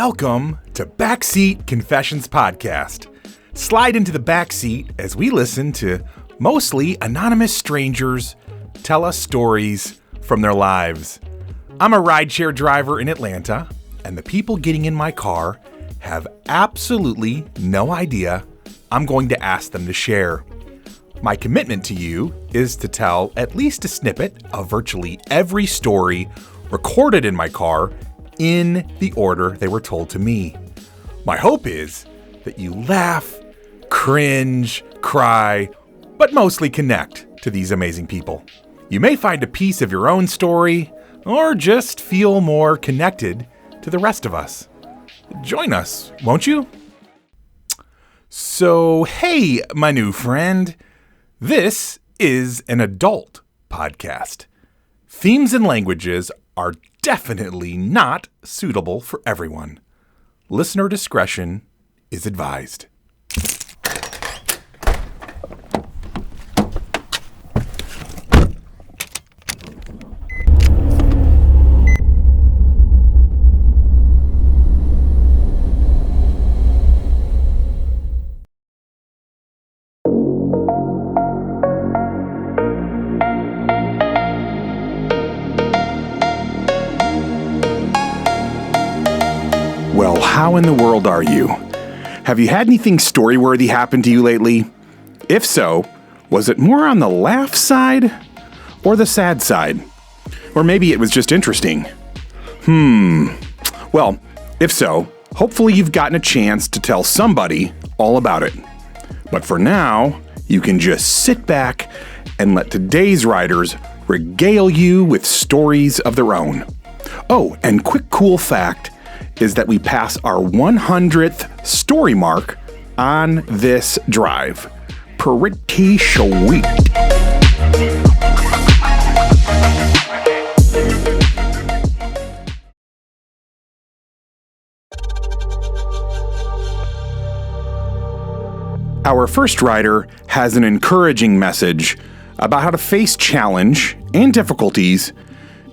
Welcome to Backseat Confessions Podcast. Slide into the backseat as we listen to mostly anonymous strangers tell us stories from their lives. I'm a rideshare driver in Atlanta, and the people getting in my car have absolutely no idea I'm going to ask them to share. My commitment to you is to tell at least a snippet of virtually every story recorded in my car in the order they were told to me. My hope is that you laugh, cringe, cry, but mostly connect to these amazing people. You may find a piece of your own story or just feel more connected to the rest of us. Join us, won't you? So, hey, my new friend. This is an adult podcast. Themes and languages are definitely not suitable for everyone. Listener discretion is advised. Well, how in the world are you? Have you had anything story-worthy happen to you lately? If so, was it more on the laugh side or the sad side? Or maybe it was just interesting. Well, if so, hopefully you've gotten a chance to tell somebody all about it. But for now, you can just sit back and let today's riders regale you with stories of their own. Oh, and quick cool fact is that we pass our 100th story mark on this drive. Pretty sweet. Our first rider has an encouraging message about how to face challenge and difficulties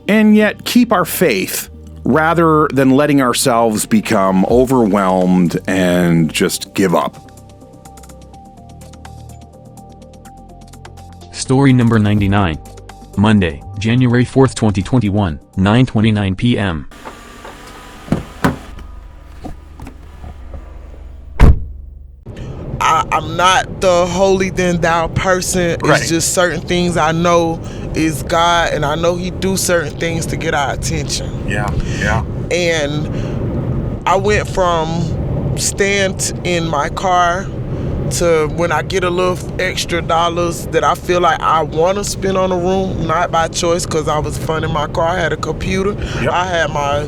and yet keep our faith rather than letting ourselves become overwhelmed and just give up. Story number 99. Monday, January 4th, 2021, 9:29 p.m. I'm not the holy then thou person. Right. It's just certain things I know is God, and I know He do certain things to get our attention. Yeah. And I went from staying in my car to when I get a little extra dollars that I feel like I want to spend on a room, not by choice, because I was funding my car. I had a computer. Yep. I had my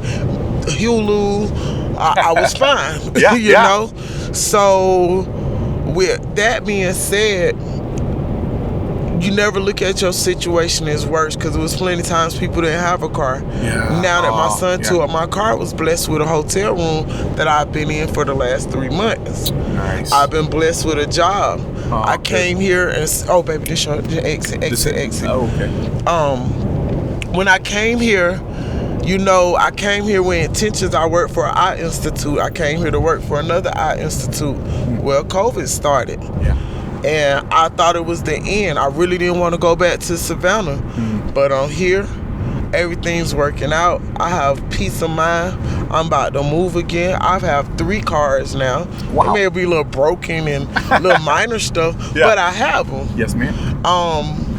Hulu. I was fine. Yeah, you know? So with that being said, you never look at your situation as worse, because it was plenty of times people didn't have a car. Yeah. Now that my son took my car, was blessed with a hotel room that I've been in for the last 3 months. Nice. I've been blessed with a job. I came here and baby, this your exit. Oh, okay. When I came here, I came here with intentions. I worked for an eye institute. I came here to work for another eye institute. Well, COVID started. Yeah. And I thought it was the end. I really didn't want to go back to Savannah. But I'm here. Everything's working out. I have peace of mind. I'm about to move again. I have 3 cars now. Wow. It may be a little broken and little minor stuff, but I have them. Yes, ma'am.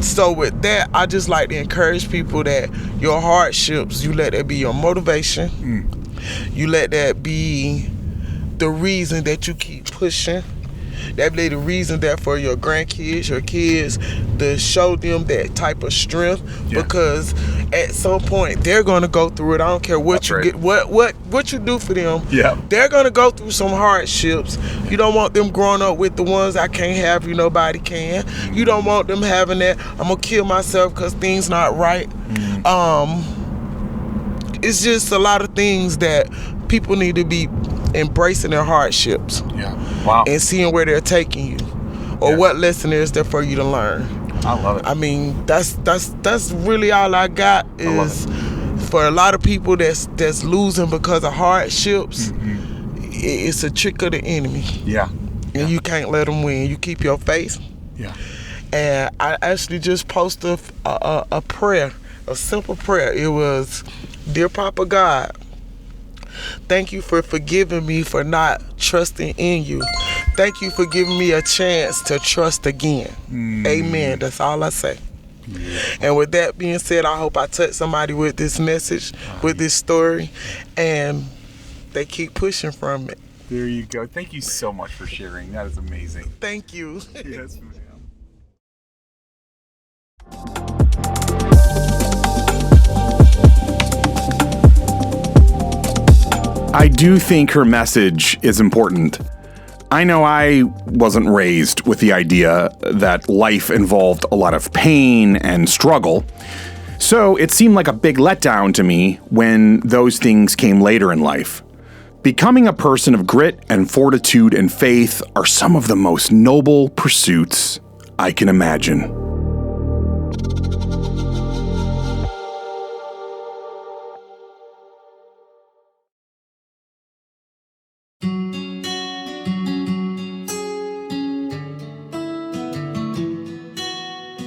So with that, I just like to encourage people that your hardships, you let that be your motivation. You let that be the reason that you keep pushing. That be the reason that for your grandkids, your kids, to show them that type of strength, because at some point they're gonna go through it. I don't care what get, what you do for them. Yeah. They're gonna go through some hardships. You don't want them growing up with the ones I can't have you, nobody can. You don't want them having that I'm gonna kill myself because things not right. It's just a lot of things that people need to be embracing their hardships. Yeah. Wow. And seeing where they're taking you, or what lesson is there for you to learn. I love it. I mean, that's really all I got is for a lot of people that's losing because of hardships. it's a trick of the enemy. Yeah. And you can't let them win. You keep your faith. Yeah. And I actually just posted a prayer, a simple prayer. It was, "Dear Papa God, thank you for forgiving me for not trusting in you. Thank you for giving me a chance to trust again." Amen. That's all I say. Yeah. And with that being said, I hope I touch somebody with this message, with this story, and they keep pushing from it. There you go. Thank you so much for sharing. That is amazing. Thank you. Yes, ma'am. I do think her message is important. I know I wasn't raised with the idea that life involved a lot of pain and struggle, so it seemed like a big letdown to me when those things came later in life. Becoming a person of grit and fortitude and faith are some of the most noble pursuits I can imagine.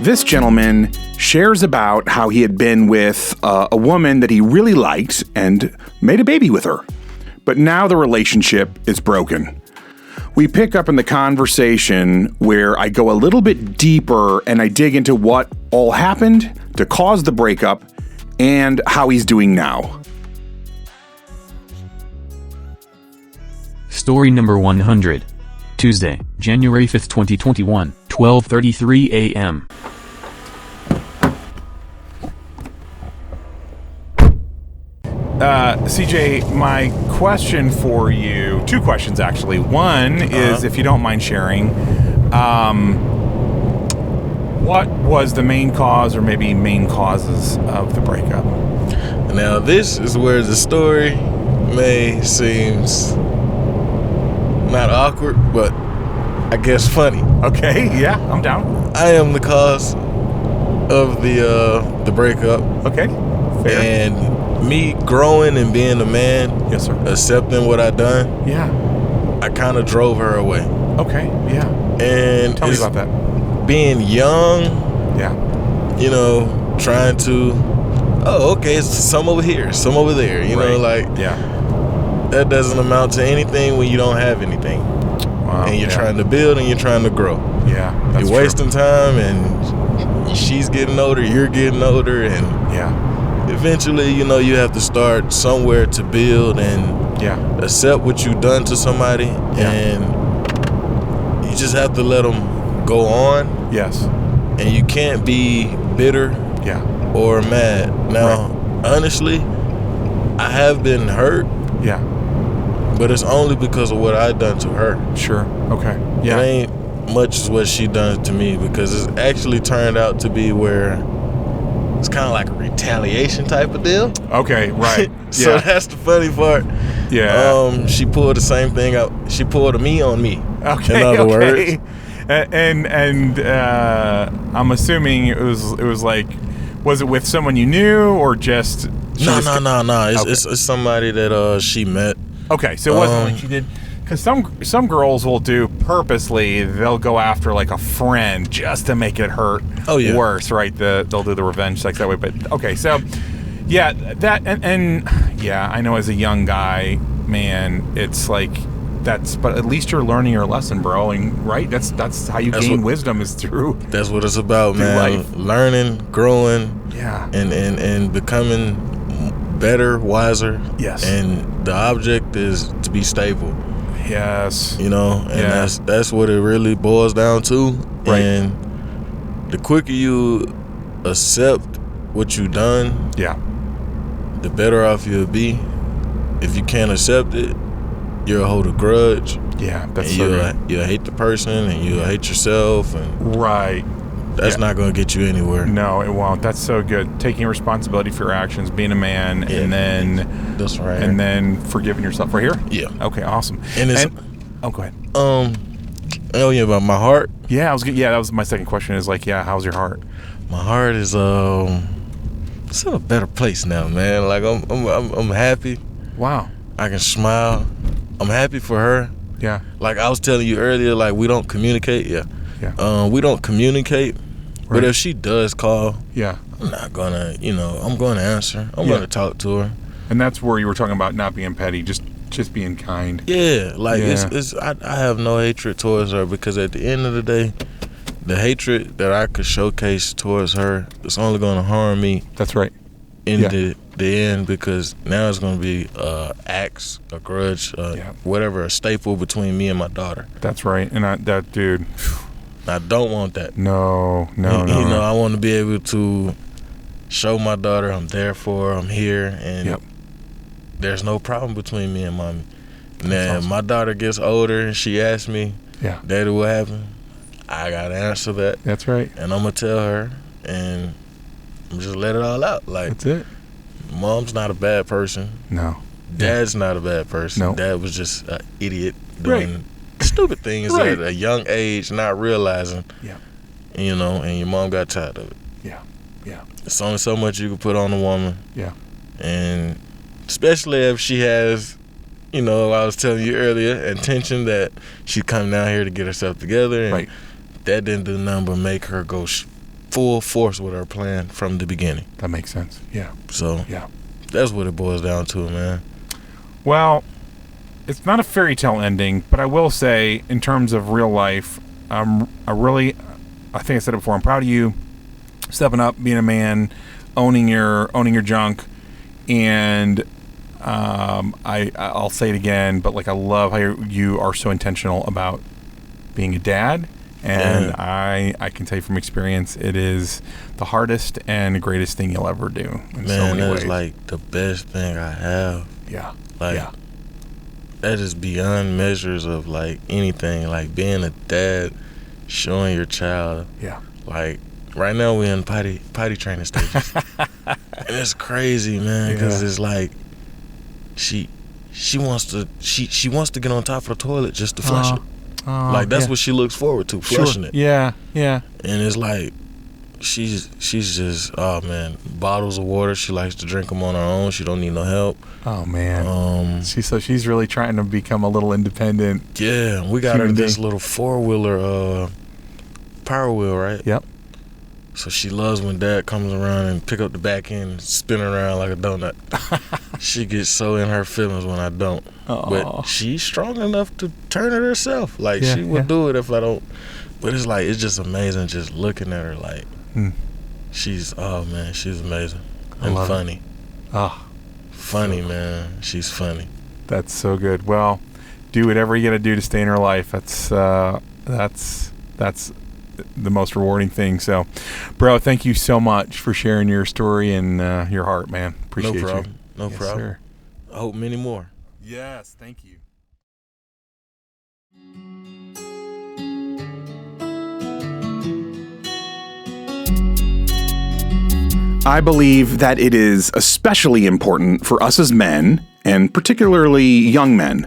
This gentleman shares about how he had been with a woman that he really liked and made a baby with her. But now the relationship is broken. We pick up in the conversation where I go a little bit deeper and I dig into what all happened to cause the breakup and how he's doing now. Story number 100. Tuesday, January 5th, 2021, 12:33 a.m. CJ, my question for you, two questions actually. One is, if you don't mind sharing, what was the main cause or maybe main causes of the breakup? Now, this is where the story may seems not awkward, but I guess funny. Okay, yeah, I'm down. I am the cause of the breakup. Okay, fair. And me growing and being a man, yes, sir, accepting what I done, yeah, I kind of drove her away. Okay, yeah. And tell me about that. Being young, yeah, you know, trying to, okay, it's some over here, some over there, you know, like, yeah, that doesn't amount to anything when you don't have anything. Wow, and you're trying to build and you're trying to grow. Yeah, that's you're wasting time, and she's getting older, you're getting older, and eventually, you know, you have to start somewhere to build and accept what you've done to somebody, and you just have to let them go on. Yes. And you can't be bitter or mad. Now, honestly, I have been hurt. Yeah. But it's only because of what I done to her. Sure. Okay. Yeah. It ain't much as what she done to me, because it's actually turned out to be where it's kind of like a retaliation type of deal. Okay, right. So that's the funny part. Yeah. She pulled the same thing out. She pulled a me on me. Okay. In other words. And I'm assuming it was like, was it with someone you knew or just? No. It's somebody that she met. Okay, so it wasn't like she did. Because some girls will do purposely, they'll go after like a friend just to make it hurt worse, right? They'll do the revenge sex that way. But okay, so yeah, that and yeah, I know as a young guy, man, it's like but at least you're learning your lesson, bro. And right, that's how you gain wisdom is through. That's what it's about, man. Life. Learning, growing, and becoming better, wiser. Yes. And the object is to be stable. Yes. You know, and that's what it really boils down to. Right. And the quicker you accept what you done, the better off you'll be. If you can't accept it, you'll hold a grudge. Yeah, that's you'll hate the person and you'll hate yourself, and that's not going to get you anywhere. No, it won't. That's so good. Taking responsibility for your actions, being a man, and then that's right. And then forgiving yourself. Right here? Yeah. Okay, awesome. And it's go ahead. About my heart. Yeah, that was my second question. Is like, how's your heart? My heart is it's in a better place now, man. Like I'm happy. Wow. I can smile. I'm happy for her. Yeah. Like I was telling you earlier, like we don't communicate. Yeah. We don't communicate. Right. But if she does call, yeah, I'm not gonna, I'm gonna answer. I'm gonna talk to her. And that's where you were talking about not being petty, just being kind. Yeah, like it's I have no hatred towards her, because at the end of the day, the hatred that I could showcase towards her is only gonna harm me. That's right. In the end, because now it's gonna be axe, a grudge, whatever, a staple between me and my daughter. That's right. And that dude, I don't want that. No. I want to be able to show my daughter I'm there for her, I'm here, and there's no problem between me and mommy. Now, awesome. My daughter gets older and she asks me, Daddy, what happened? I gotta answer that. That's right. And I'm gonna tell her, and I'm just let it all out. Like, that's it. Mom's not a bad person. No. Dad's not a bad person. No. Dad was just an idiot doing stupid things at a young age, not realizing. Yeah. And your mom got tired of it. Yeah. Yeah. It's only so much you can put on a woman. Yeah. And especially if she has, I was telling you earlier, intention that she come down here to get herself together. And that didn't do nothing but make her go full force with her plan from the beginning. That makes sense. Yeah. So that's what it boils down to, man. Well, it's not a fairy tale ending, but I will say, in terms of real life, I think I said it before, I'm proud of you stepping up, being a man, owning your junk, and I'll say it again, but like I love how you are so intentional about being a dad, and I can tell you from experience, it is the hardest and the greatest thing you'll ever do in so many ways. That's like the best thing I have. Yeah. That is beyond measures of like anything. Like being a dad, showing your child. Yeah. Like right now we're in potty training stages, and it's crazy, man, because it's like she wants to get on top of the toilet just to flush it. Like that's what she looks forward to, flushing it. Yeah. And it's like she's just bottles of water. She likes to drink them on her own. She don't need no help. Oh man. She's really trying to become a little independent. Yeah, we got her this little 4-wheeler power wheel, right? Yep. So she loves when Dad comes around and pick up the back end and spin around like a donut. She gets so in her feelings when I don't. But she's strong enough to turn it herself. Like she would do it if I don't. But it's like, it's just amazing just looking at her. Like she's amazing and funny. Funny, man. She's funny. That's so good. Well, do whatever you got to do to stay in her life. That's the most rewarding thing. So, bro, thank you so much for sharing your story and your heart, man. Appreciate you. No problem. Sir. I hope many more. Yes, thank you. I believe that it is especially important for us as men, and particularly young men,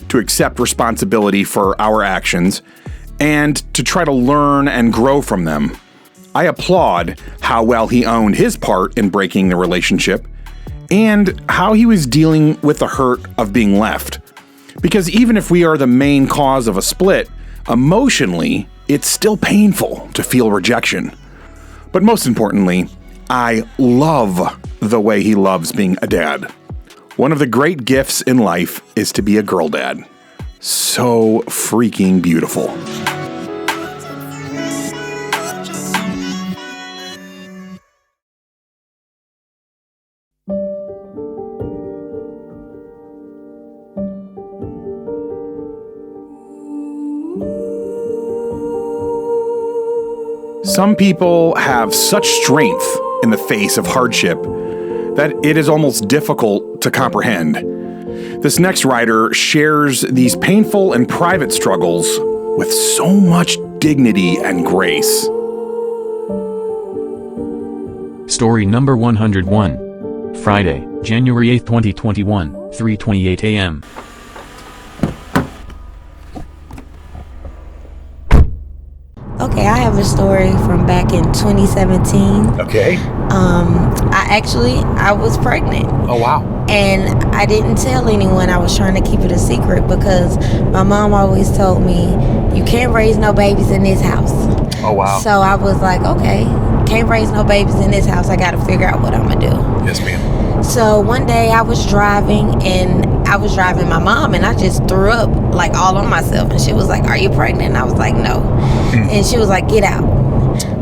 to accept responsibility for our actions and to try to learn and grow from them. I applaud how well he owned his part in breaking the relationship and how he was dealing with the hurt of being left. Because even if we are the main cause of a split, emotionally, it's still painful to feel rejection. But most importantly, I love the way he loves being a dad. One of the great gifts in life is to be a girl dad. So freaking beautiful. Some people have such strength in the face of hardship that it is almost difficult to comprehend. This next writer shares these painful and private struggles with so much dignity and grace. Story number 101. Friday, January 8, 2021, 3:28 a.m. Okay, I have have a story from back in 2017. Okay. I was pregnant. Oh, wow. And I didn't tell anyone. I was trying to keep it a secret because my mom always told me, you can't raise no babies in this house. Oh, wow. So I was like, okay, can't raise no babies in this house. I got to figure out what I'm going to do. Yes, ma'am. So one day I was driving my mom, and I just threw up like all on myself. And she was like, are you pregnant? And I was like, no. And she was like, get out.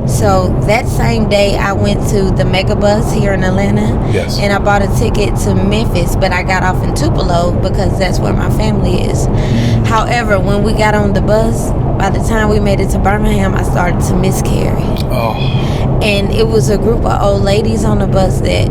So that same day I went to the Megabus here in Atlanta. Yes. And I bought a ticket to Memphis, but I got off in Tupelo because that's where my family is. However, when we got on the bus, by the time we made it to Birmingham, I started to miscarry. Oh. And it was a group of old ladies on the bus that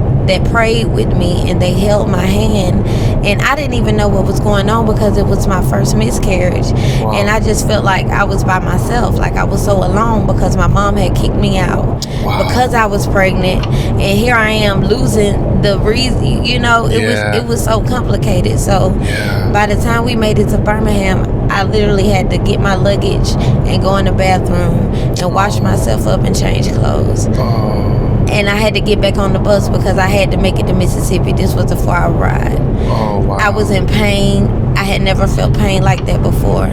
prayed with me, and they held my hand, and I didn't even know what was going on because it was my first miscarriage. Wow. And I just felt like I was by myself, like I was so alone because my mom had kicked me out. Wow. Because I was pregnant, and here I am losing the reason, it was so complicated. So by the time we made it to Birmingham, I literally had to get my luggage and go in the bathroom and wash myself up and change clothes. And I had to get back on the bus because I had to make it to Mississippi. This was a 4-hour ride. Oh, wow. I was in pain. I had never felt pain like that before.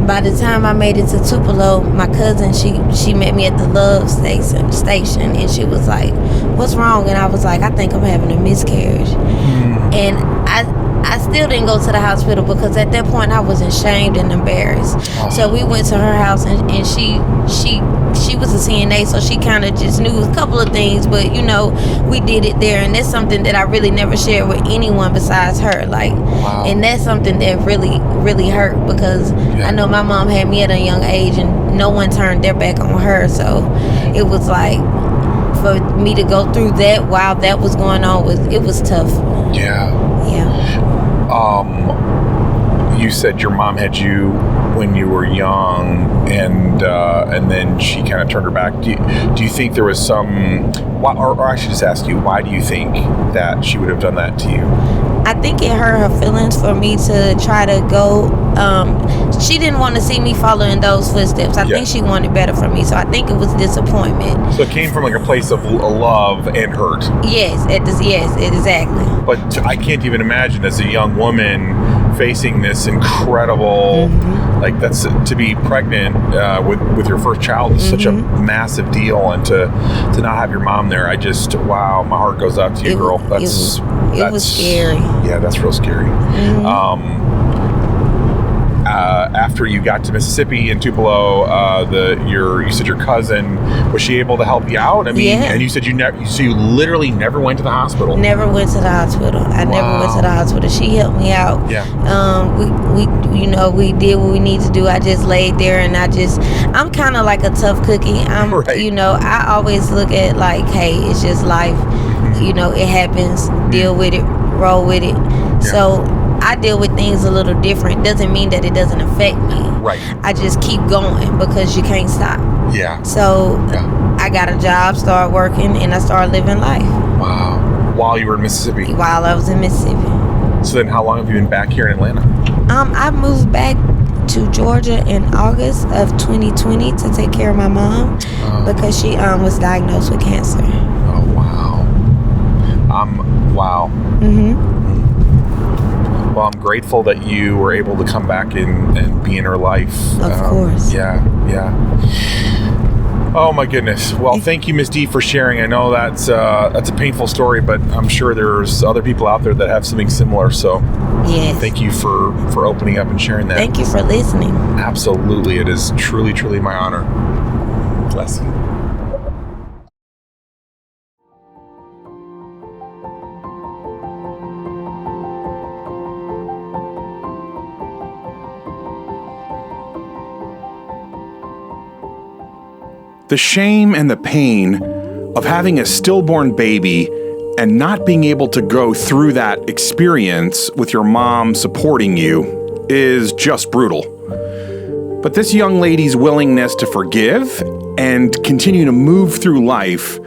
By the time I made it to Tupelo, my cousin, she met me at the Love station, and she was like, what's wrong? And I was like, I think I'm having a miscarriage. And I still didn't go to the hospital because at that point I was ashamed and embarrassed. So we went to her house, and she was a CNA, so she kind of just knew a couple of things, but we did it there, and that's something that I really never shared with anyone besides her. Like, and that's something that really, really hurt because I know my mom had me at a young age, and no one turned their back on her. So it was like, for me to go through that while that was going on, was tough. Yeah. You said your mom had you when you were young, and then she kind of turned her back. Do you think there was some, or I should just ask you, why do you think that she would have done that to you? I think it hurt her feelings for me to try to go. She didn't want to see me follow in those footsteps. I think she wanted better for me, so I think it was disappointment. So it came from like a place of love and hurt. Yes, exactly. But I can't even imagine as a young woman facing this incredible, like that's to be pregnant with your first child is such a massive deal, and to not have your mom there, wow, my heart goes out to you, girl. It was scary. Yeah, that's real scary. After you got to Mississippi and Tupelo, you said your cousin, was she able to help you out? I mean, and you said you literally never went to the hospital. Never went to the hospital. I never went to the hospital. She helped me out. Yeah. We did what we need to do. I just laid there, and I'm kind of like a tough cookie. I always look at like, hey, it's just life. It happens. Deal with it. Roll with it. Yeah. So I deal with things a little different. Doesn't mean that it doesn't affect me. Right. I just keep going because you can't stop. Yeah. So I got a job, started working, and I started living life. Wow. While you were in Mississippi? While I was in Mississippi. So then how long have you been back here in Atlanta? I moved back to Georgia in August of 2020 to take care of my mom because she was diagnosed with cancer. Oh, wow. Wow. Well, I'm grateful that you were able to come back and be in her life. Of course. Yeah. Oh my goodness. Well, thank you, Ms. D, for sharing. I know that's a painful story, but I'm sure there's other people out there that have something similar. So thank you for opening up and sharing that. Thank you for listening. Absolutely. It is truly, truly my honor. Bless you. The shame and the pain of having a stillborn baby and not being able to go through that experience with your mom supporting you is just brutal. But this young lady's willingness to forgive and continue to move through life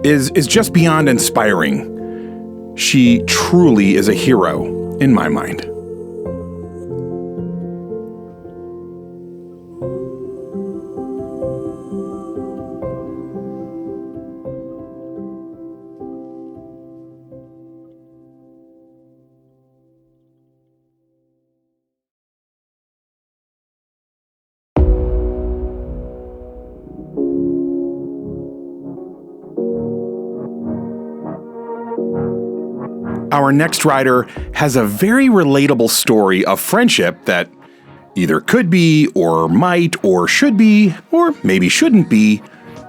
is just beyond inspiring. She truly is a hero in my mind. Our next rider has a very relatable story of friendship that either could be, or might, or should be, or maybe shouldn't be,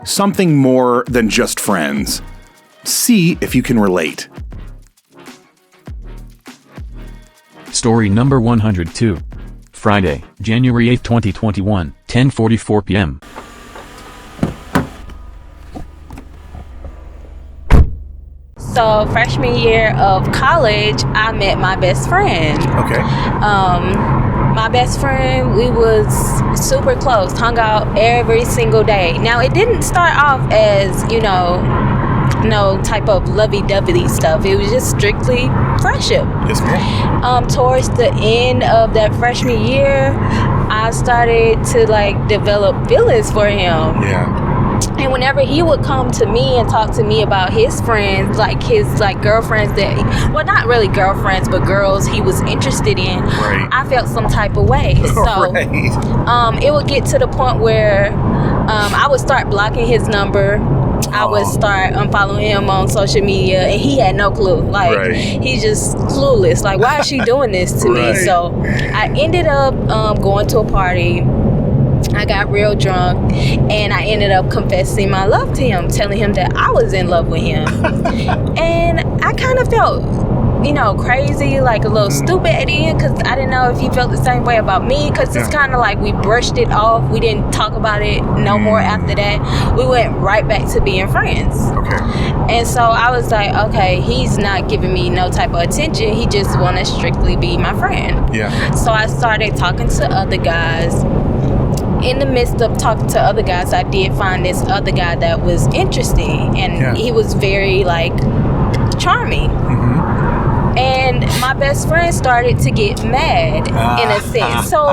something more than just friends. See if you can relate. Story number 102. Friday, January 8, 2021, 10:44 p.m. So freshman year of college, I met my best friend. Okay. My best friend, we was super close, hung out every single day. Now, it didn't start off as, no type of lovey-dovey stuff. It was just strictly friendship. Yes, ma'am. Towards the end of that freshman year, I started to develop feelings for him. Yeah. And whenever he would come to me and talk to me about his friends, his girlfriends well, not really girlfriends, but girls he was interested in, right. I felt some type of way. So right. It would get to the point where I would start blocking his number. I would start unfollowing him on social media, and he had no clue. Right. He's just clueless. Why is she doing this to me? So I ended up going to a party. I got real drunk, and I ended up confessing my love to him, telling him that I was in love with him. And I kind of felt, crazy, a little stupid at the end, because I didn't know if he felt the same way about me, because it's kind of we brushed it off. We didn't talk about it no more after that. We went right back to being friends. Okay. And so I was like, okay, he's not giving me no type of attention. He just want to strictly be my friend. Yeah. So I started talking to other guys. In the midst of talking to other guys, I did find this other guy that was interesting, and he was very charming. Mm-hmm. And my best friend started to get mad in a sense. So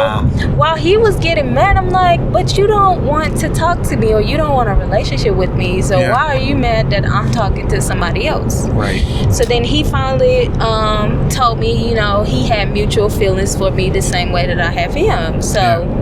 while he was getting mad, I'm like, but you don't want to talk to me, or you don't want a relationship with me. So why are you mad that I'm talking to somebody else? Right. So then he finally told me, he had mutual feelings for me the same way that I have him. So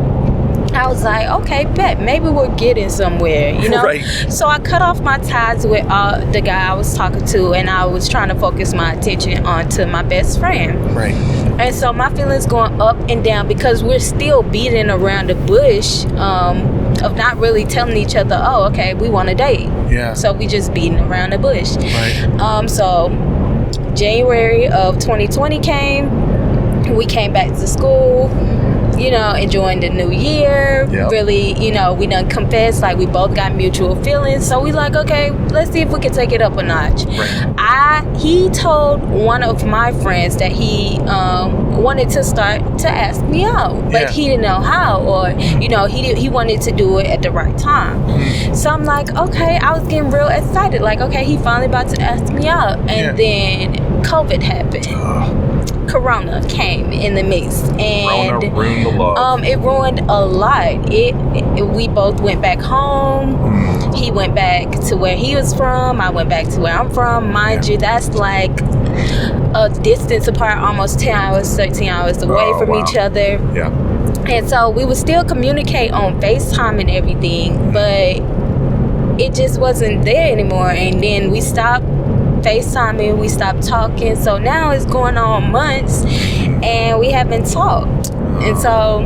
I was like, okay, bet, maybe we're getting somewhere, Right. So I cut off my ties with the guy I was talking to, and I was trying to focus my attention onto my best friend. Right. And so my feelings going up and down, because we're still beating around the bush of not really telling each other, oh, okay, we want to date. Yeah. So we just beating around the bush. Right. So January of 2020 came. We came back to school. Enjoying the new year. Yep. Really, we done confessed, we both got mutual feelings. So we okay, let's see if we can take it up a notch. Right. He told one of my friends that he wanted to start to ask me out, but he didn't know how, or he wanted to do it at the right time. So I'm like, okay, I was getting real excited. Okay, he finally about to ask me out, and then COVID happened. Corona came in the mix, and Corona ruined the love. It ruined a lot. We both went back home. He went back to where he was from. I went back to where I'm from. Mind you, that's a distance apart, almost 10 hours, 13 hours away from each other. Yeah. And so we would still communicate on FaceTime and everything, but it just wasn't there anymore. And then we stopped FaceTiming, we stopped talking. So now it's going on months, and we haven't talked. And so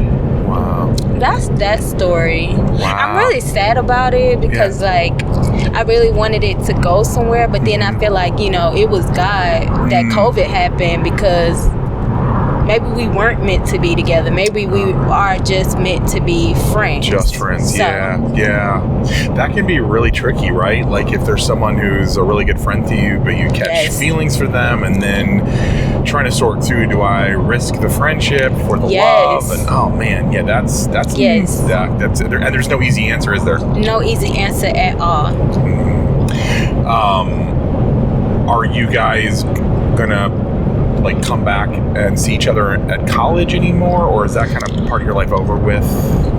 that's that story. I'm really sad about it, because I really wanted it to go somewhere, but then I feel it was God that COVID happened, because maybe we weren't meant to be together. Maybe we are just meant to be friends. Just friends, so, yeah. That can be really tricky, right? If there's someone who's a really good friend to you, but you catch feelings for them, and then trying to sort through, do I risk the friendship for the love? And oh man, that's yes. That's and there's no easy answer, is there? No easy answer at all. Are you guys gonna come back and see each other at college anymore, or is that kind of part of your life over with?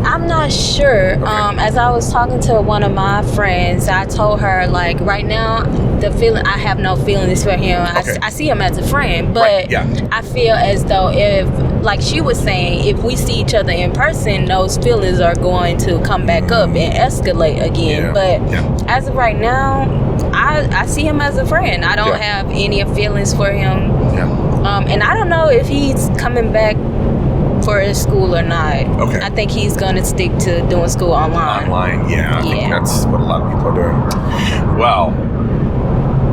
I'm not sure. Okay. As I was talking to one of my friends, I told her right now I have no feelings for him. Okay. I see him as a friend, but I feel as though if, she was saying, if we see each other in person, those feelings are going to come back up and escalate again. But as of right now, I I see him as a friend. I don't have any feelings for him. Yeah. And I don't know if he's coming back for his school or not. Okay. I think he's gonna stick to doing school online. I think that's what a lot of people are doing. Well,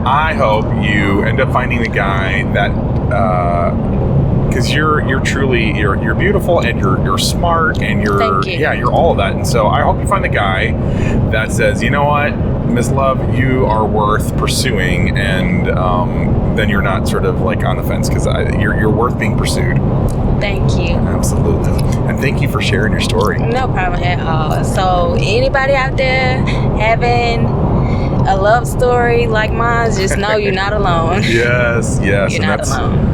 I hope you end up finding a guy that, because you're truly you're beautiful and you're smart and you're all of that. And so I hope you find a guy that says, you know what, Ms. Love, you are worth pursuing, and then you're not sort of like on the fence, because you're worth being pursued. Thank you. Absolutely. And thank you for sharing your story. No problem at all. So anybody out there having a love story like mine, just know you're not alone. Yes. You're and not that's alone.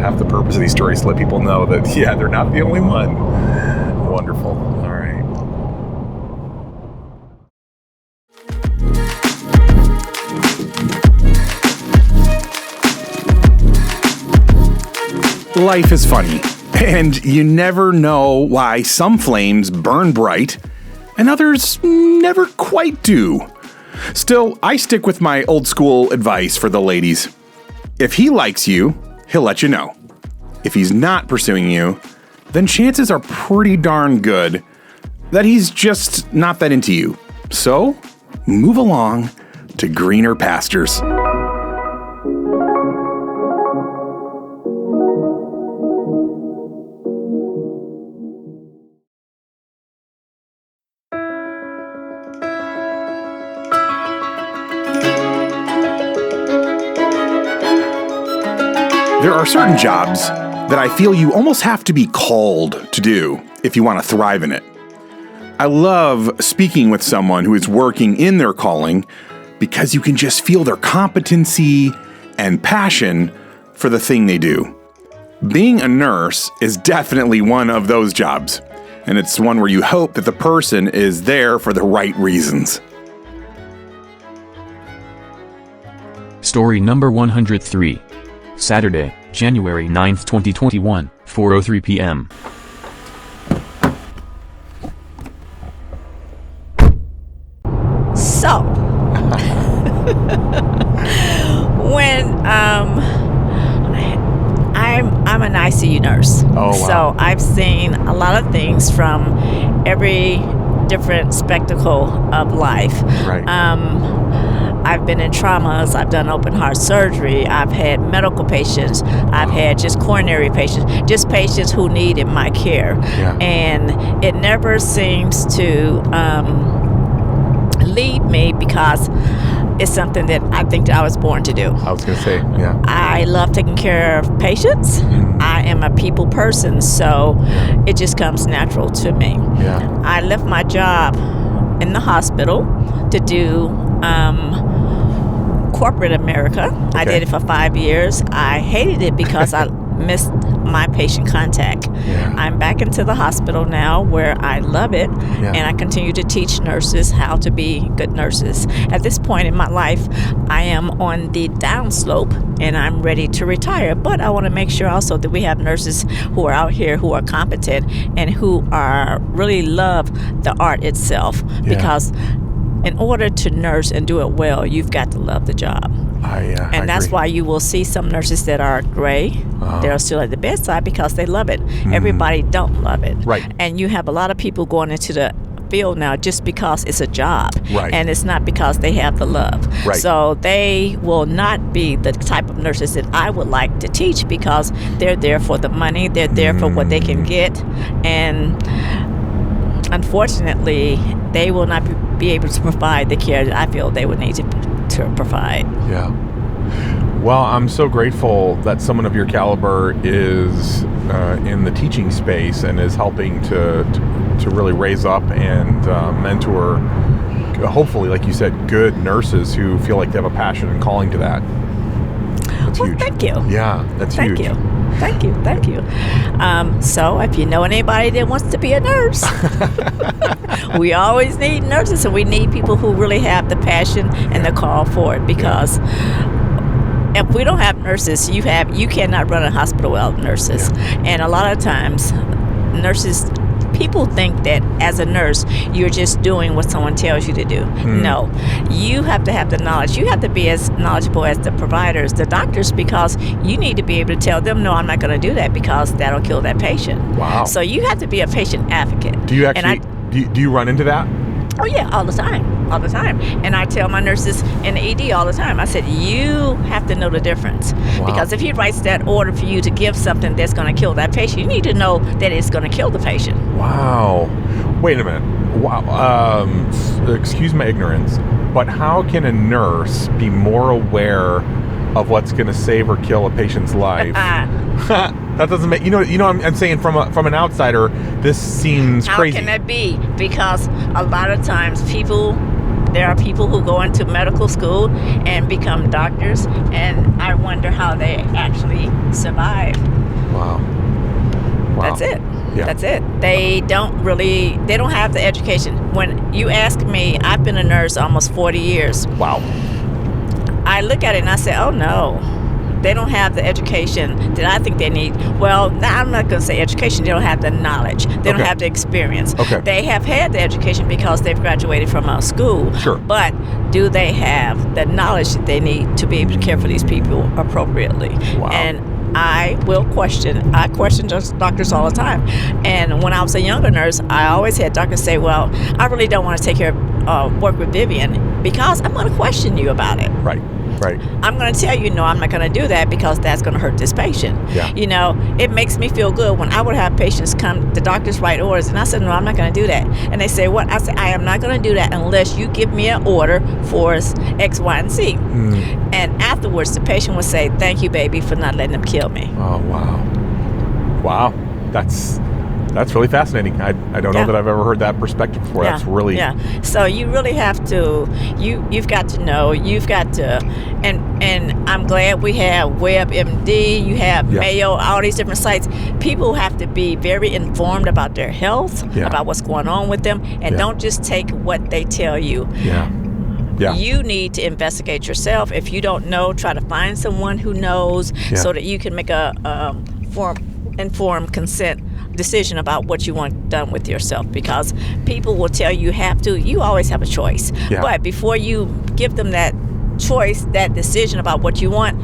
half the purpose of these stories, to let people know that they're not the only one. Wonderful. All right. Life is funny, and you never know why some flames burn bright and others never quite do. Still, I stick with my old school advice for the ladies. If he likes you, he'll let you know. If he's not pursuing you, then chances are pretty darn good that he's just not that into you. So, move along to greener pastures. There are certain jobs that I feel you almost have to be called to do if you want to thrive in it. I love speaking with someone who is working in their calling, because you can just feel their competency and passion for the thing they do. Being a nurse is definitely one of those jobs, and it's one where you hope that the person is there for the right reasons. Story number 103. Saturday, January 9th, 2021, 4:03 p.m. So, when I'm an ICU nurse. Oh, wow. So I've seen a lot of things from every different spectacle of life. Right. I've been in traumas, I've done open heart surgery, I've had medical patients, I've had just coronary patients, just patients who needed my care. Yeah. And it never seems to leave me, because it's something that I think that I was born to do. I was going to say, yeah. I love taking care of patients. I am a people person, so it just comes natural to me. Yeah. I left my job in the hospital to do corporate America. Okay. I did it for 5 years. I hated it because I missed my patient contact. Yeah. I'm back into the hospital now, where I love it, and I continue to teach nurses how to be good nurses. At this point in my life, I am on the downslope, and I'm ready to retire. But I want to make sure also that we have nurses who are out here who are competent and who are really love the art itself. Yeah. Because in order to nurse and do it well, you've got to love the job. And that's why you will see some nurses that are gray. They're still at the bedside because they love it. Everybody don't love it. Right. And you have a lot of people going into the field now just because it's a job. Right. And it's not because they have the love. Right. So they will not be the type of nurses that I would like to teach, because they're there for the money. They're there for what they can get. And unfortunately, they will not be able to provide the care that I feel they would need to provide. Yeah. Well, I'm so grateful that someone of your caliber is in the teaching space and is helping to really raise up and mentor, hopefully, like you said, good nurses who feel like they have a passion and calling to that. That's huge. Thank you. Yeah, that's huge. Thank you. So if you know anybody that wants to be a nurse, we always need nurses, and we need people who really have the passion and the call for it, because if we don't have nurses, you cannot run a hospital without nurses. And a lot of times nurses people think that as a nurse, you're just doing what someone tells you to do. No, you have to have the knowledge. You have to be as knowledgeable as the providers, the doctors, because you need to be able to tell them, no, I'm not going to do that because that'll kill that patient. Wow. So you have to be a patient advocate. Do you actually, do you run into that? Oh, yeah, all the time. And I tell my nurses in the ED all the time, I said, you have to know the difference. Wow. Because if he writes that order for you to give something that's going to kill that patient, you need to know that it's going to kill the patient. Wow. Wait a minute. Wow. Excuse my ignorance, but how can a nurse be more aware of what's going to save or kill a patient's life? That doesn't make, you know. I'm saying from an outsider, this seems crazy. How can that be? Because a lot of times there are people who go into medical school and become doctors, and I wonder how they actually survive. Wow. That's it. Yeah. That's it. They don't have the education. When you ask me, I've been a nurse almost 40 years. Wow. I look at it and I say, oh no, they don't have the education that I think they need. Well, I'm not going to say education. They don't have the knowledge. They don't have the experience. Okay. They have had the education because they've graduated from a school. Sure. But do they have the knowledge that they need to be able to care for these people appropriately? Wow. And I question doctors all the time. And when I was a younger nurse, I always had doctors say, well, I really don't want to take care of work with Vivian because I'm going to question you about it. Right. I'm going to tell you, no, I'm not going to do that because that's going to hurt this patient. Yeah. You know, it makes me feel good when I would have patients come, the doctors write orders, and I said, no, I'm not going to do that. And they say, what? I said, I am not going to do that unless you give me an order for X, Y, and Z. And afterwards, the patient would say, thank you, baby, for not letting them kill me. Oh, wow. That's really fascinating. I don't know that I've ever heard that perspective before. Yeah. That's really... Yeah. So you really have to, you've got to know, you've got to, and I'm glad we have WebMD, you have Mayo, all these different sites. People have to be very informed about their health, about what's going on with them, and don't just take what they tell you. Yeah. You need to investigate yourself. If you don't know, try to find someone who knows so that you can make a informed consent decision about what you want done with yourself, because people will tell you have to. You always have a choice. Yeah. But before you give them that choice, that decision about what you want,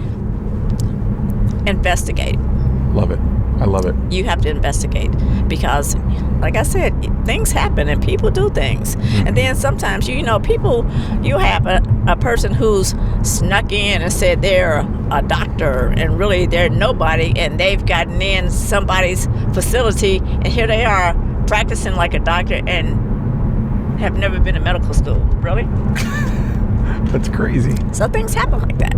investigate. Love it. I love it. You have to investigate because, like I said, things happen and people do things. And then sometimes, you have a person who's snuck in and said they're a doctor and really they're nobody, and they've gotten in somebody's facility and here they are practicing like a doctor and have never been to medical school. Really? That's crazy. So things happen like that.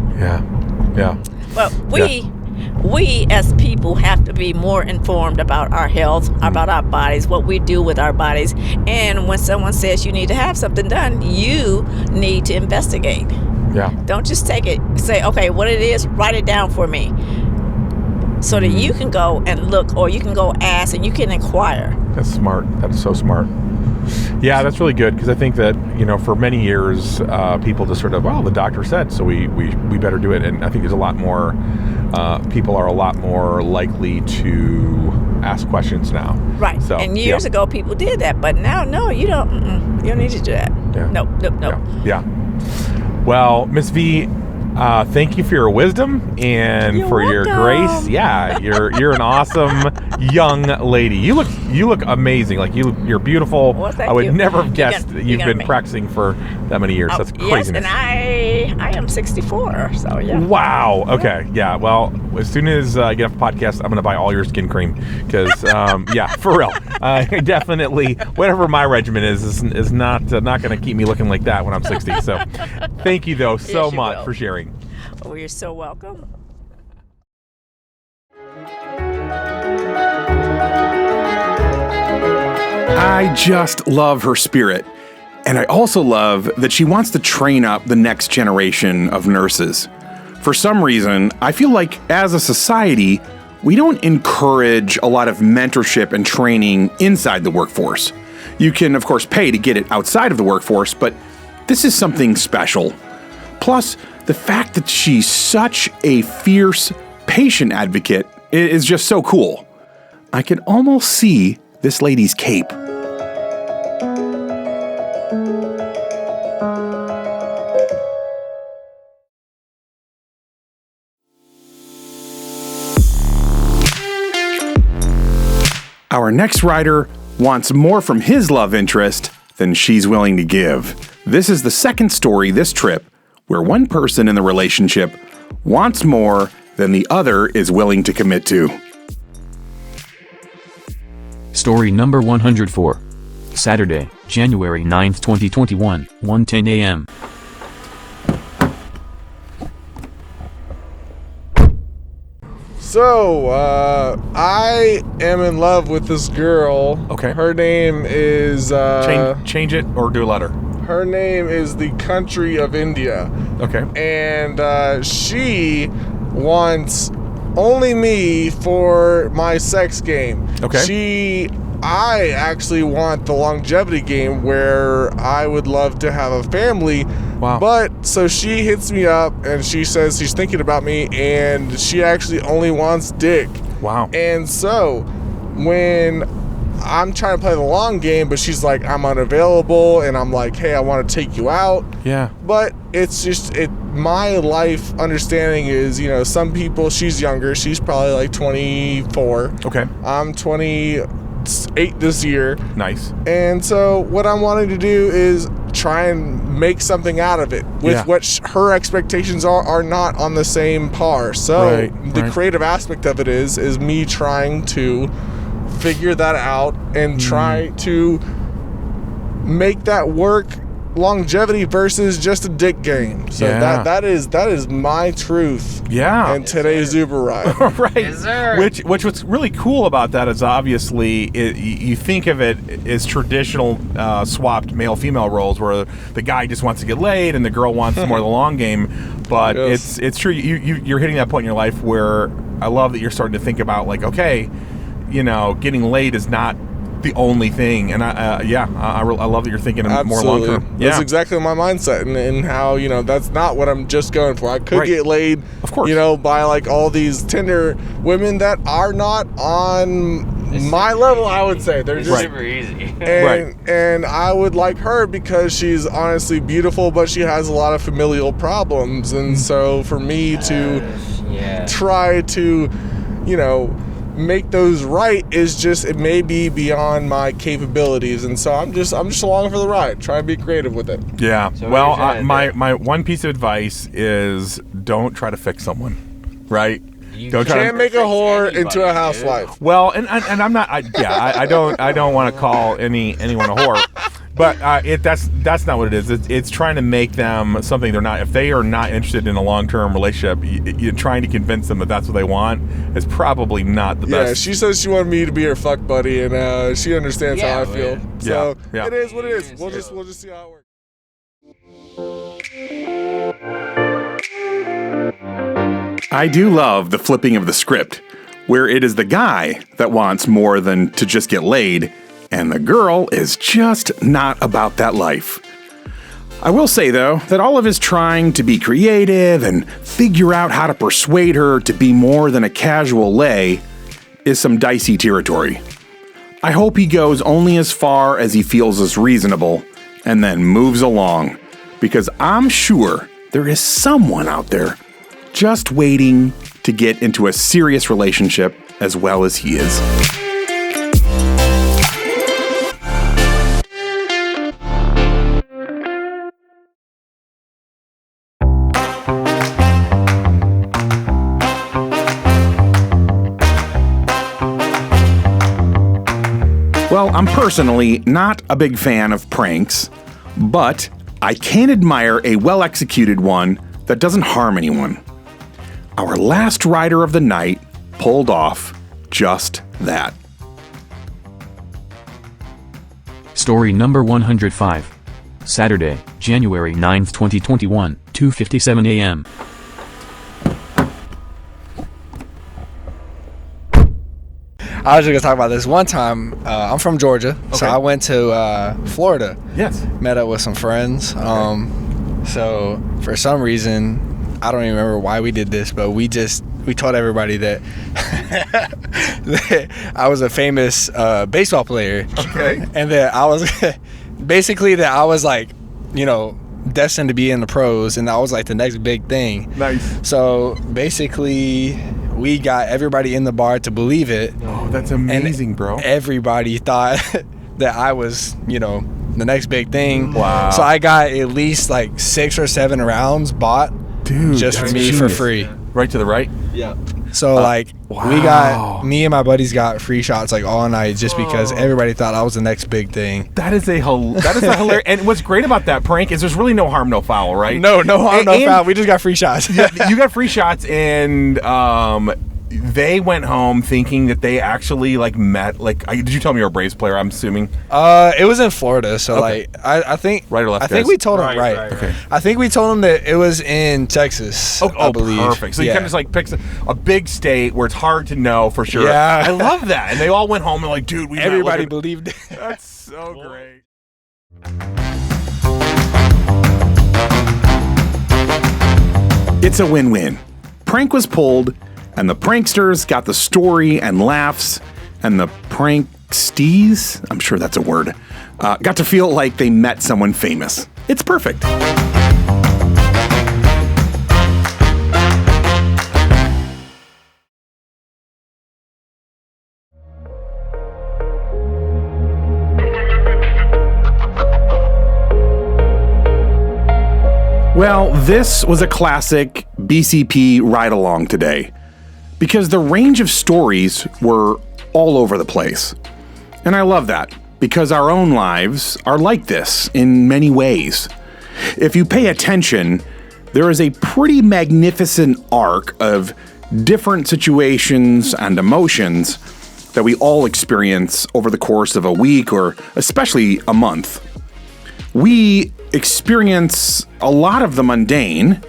Yeah. But we as people have to be more informed about our health, about our bodies, what we do with our bodies. And when someone says you need to have something done, you need to investigate. Yeah. Don't just take it, say, okay, what it is, write it down for me. So that you can go and look, or you can go ask and you can inquire. That's smart. That's so smart. Yeah, that's really good, because I think that, for many years, people just sort of, the doctor said, so we better do it. And I think there's a lot more, people are a lot more likely to ask questions now. Right. So, and years ago, people did that. But now, no, you don't. You don't need to do that. Yeah. Nope. Yeah. Well, Miss V, thank you for your wisdom and You're for your welcome. grace. Yeah, you're an awesome young lady. You look amazing. Like you're beautiful. Well, thank I would you. never have guessed that you've been make- practicing for that many years. That's Yes, craziness. and I am 64, so yeah. Wow. Okay. Yeah. Well, as soon as I get off the podcast, I'm going to buy all your skin cream because, for real. Definitely, whatever my regimen is not going to keep me looking like that when I'm 60. So, thank you though so you much will. for sharing. Oh, you're so welcome. I just love her spirit. And I also love that she wants to train up the next generation of nurses. For some reason, I feel like as a society, we don't encourage a lot of mentorship and training inside the workforce. You can, of course, pay to get it outside of the workforce, but this is something special. Plus, the fact that she's such a fierce patient advocate is just so cool. I can almost see this lady's cape. Our next rider wants more from his love interest than she's willing to give. This is the second story this trip where one person in the relationship wants more than the other is willing to commit to. Story number 104. Saturday, January 9th, 2021, 1:10 a.m. So, I am in love with this girl. Okay. Her name is... Change it or do a letter. Her name is the country of India. Okay. And she wants only me for my sex game. Okay. I actually want the longevity game where I would love to have a family. Wow. But so she hits me up and she says she's thinking about me and she actually only wants dick. Wow. And so when I'm trying to play the long game, but she's like, I'm unavailable, and I'm like, hey, I want to take you out. Yeah. But it's just, my life understanding is, some people, she's younger, she's probably like 24. Okay. I'm 28 this year. Nice. And so what I'm wanting to do is try and make something out of it with what her expectations are not on the same par. So the creative aspect of it is me trying to figure that out and try to make that work, longevity versus just a dick game. So that is my truth. Yeah. And today's Uber ride. Right. Yes, sir. Which what's really cool about that is obviously you think of it as traditional swapped male-female roles where the guy just wants to get laid and the girl wants more of the long game. But it's true. You're hitting that point in your life where I love that you're starting to think about like, okay, getting laid is not the only thing, and I love that you're thinking more long term. That's exactly my mindset, and how that's not what I'm just going for. I could get laid, of course, by like all these Tinder women that are not on my level. I would say they're just super easy. And I would like her because she's honestly beautiful, but she has a lot of familial problems, and so for me to try to make those right is just, it may be beyond my capabilities, and so I'm just along for the ride, try to be creative with it. Yeah. So my one piece of advice is don't try to fix someone, right? Don't try to make a whore into a housewife. Well, and I'm not. I don't want to call anyone a whore. But that's not what it is. It's trying to make them something they're not. If they are not interested in a long-term relationship, you're trying to convince them that that's what they want is probably not the best. Yeah, she says she wanted me to be her fuck buddy, and she understands how I feel. So it is what it is. We'll just see how it works. I do love the flipping of the script, where it is the guy that wants more than to just get laid, and the girl is just not about that life. I will say, though, that all of his trying to be creative and figure out how to persuade her to be more than a casual lay is some dicey territory. I hope he goes only as far as he feels is reasonable and then moves along, because I'm sure there is someone out there just waiting to get into a serious relationship as well as he is. Well, I'm personally not a big fan of pranks, but I can admire a well-executed one that doesn't harm anyone. Our last rider of the night pulled off just that. Story number 105. Saturday, January 9th, 2021, 2:57 a.m. I was just going to talk about this. One time, I'm from Georgia, so I went to Florida. Yes. Met up with some friends. So for some reason, I don't even remember why we did this, but we just we told everybody that, that I was a famous baseball player. Okay. And that I was basically that I was like, you know, destined to be in the pros, and that was like the next big thing. Nice. So basically, we got everybody in the bar to believe it. Oh, that's amazing, bro. Everybody thought that I was, you know, the next big thing. Wow. So I got at least like 6 or 7 rounds bought, dude, just for me for free. Right to the right. Yeah. So wow. me and my buddies got free shots like all night just because everybody thought I was the next big thing. That is a hilarious. And what's great about that prank is there's really no harm, no foul, right? No harm, no foul. We just got free shots. Yeah, you got free shots, and they went home thinking that they actually like met. Like, did you tell me you're a Braves player? I'm assuming. It was in Florida, so Okay. like I think right or left. I think guys? we told them right. Okay. I think we told them that it was in Texas. I believe. Perfect. So you kind of just like picks a big state where it's hard to know for sure. Yeah. I love that. And they all went home and like, dude, everybody believed it. That's so great. It's a win-win. Prank was pulled, and the pranksters got the story and laughs, and the prankstees, I'm sure that's a word, got to feel like they met someone famous. It's perfect. Well, this was a classic BCP ride-along today, because the range of stories were all over the place. And I love that, because our own lives are like this in many ways. If you pay attention, there is a pretty magnificent arc of different situations and emotions that we all experience over the course of a week or especially a month. We experience a lot of the mundane,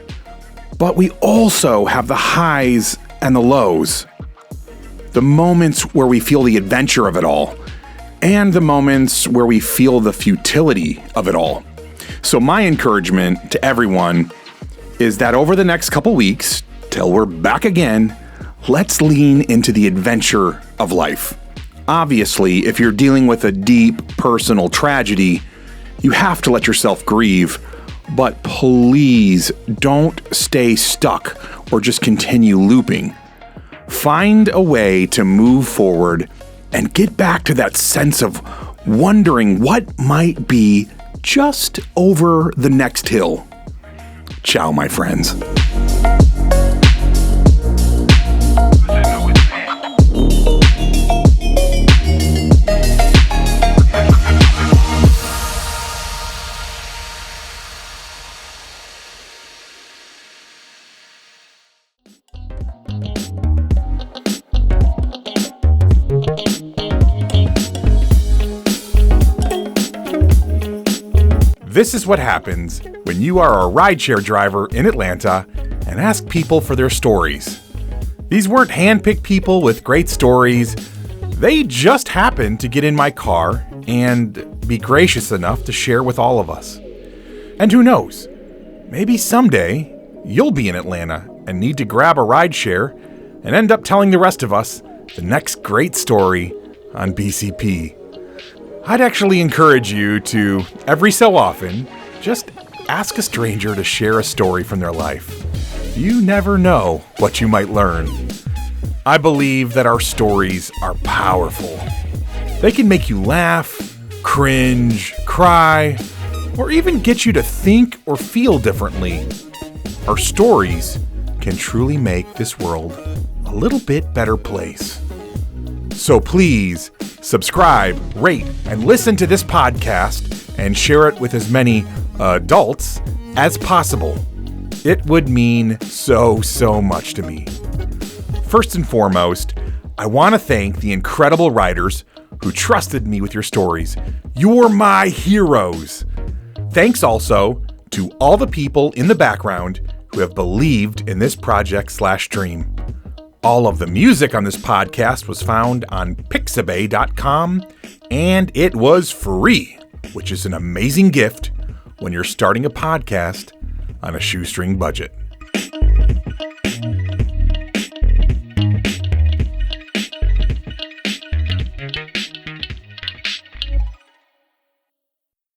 but we also have the highs and the lows. The moments where we feel the adventure of it all, and the moments where we feel the futility of it all. So my encouragement to everyone is that over the next couple weeks, till we're back again, let's lean into the adventure of life. Obviously, if you're dealing with a deep personal tragedy, you have to let yourself grieve, but please don't stay stuck or just continue looping. Find a way to move forward and get back to that sense of wondering what might be just over the next hill. Ciao, my friends. This is what happens when you are a rideshare driver in Atlanta and ask people for their stories. These weren't handpicked people with great stories. They just happened to get in my car and be gracious enough to share with all of us. And who knows, maybe someday you'll be in Atlanta and need to grab a rideshare and end up telling the rest of us the next great story on BCP. I'd actually encourage you to, every so often, just ask a stranger to share a story from their life. You never know what you might learn. I believe that our stories are powerful. They can make you laugh, cringe, cry, or even get you to think or feel differently. Our stories can truly make this world a little bit better place. So please, subscribe, rate, and listen to this podcast and share it with as many adults as possible. It would mean so much to me. First and foremost, I want to thank the incredible writers who trusted me with your stories. You're my heroes. Thanks also to all the people in the background who have believed in this project/dream. All of the music on this podcast was found on pixabay.com, and it was free, which is an amazing gift when you're starting a podcast on a shoestring budget.